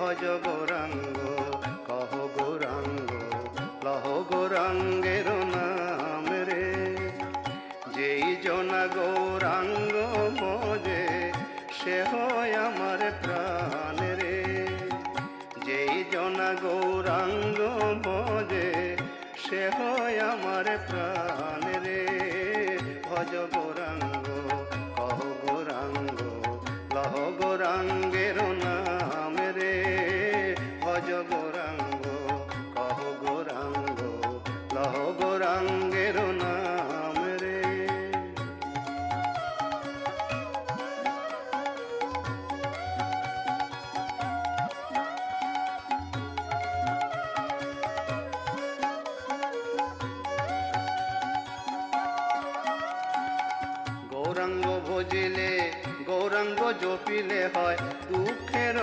ভজ গৌরাঙ্গ কহ গৌরাঙ্গ লহ গৌরাঙ্গের নাম রে। যেই জনা গৌরাঙ্গ ভজে সে হয় আমার প্রাণ রে। যেই জনা গৌরাঙ্গ ভজে সে হয় আমার প্রাণ রে। ভজ গৌরাঙ্গ কহ গৌরাঙ্গ লহ গৌরাঙ্গের নাম রে। ভজ গৌরাঙ্গ কহ গৌরাঙ্গ লহ গৌরাঙ্গের নাম রে। গৌরাঙ্গ ভজিলে গৌরাঙ্গ জপিলে হয় দুঃখের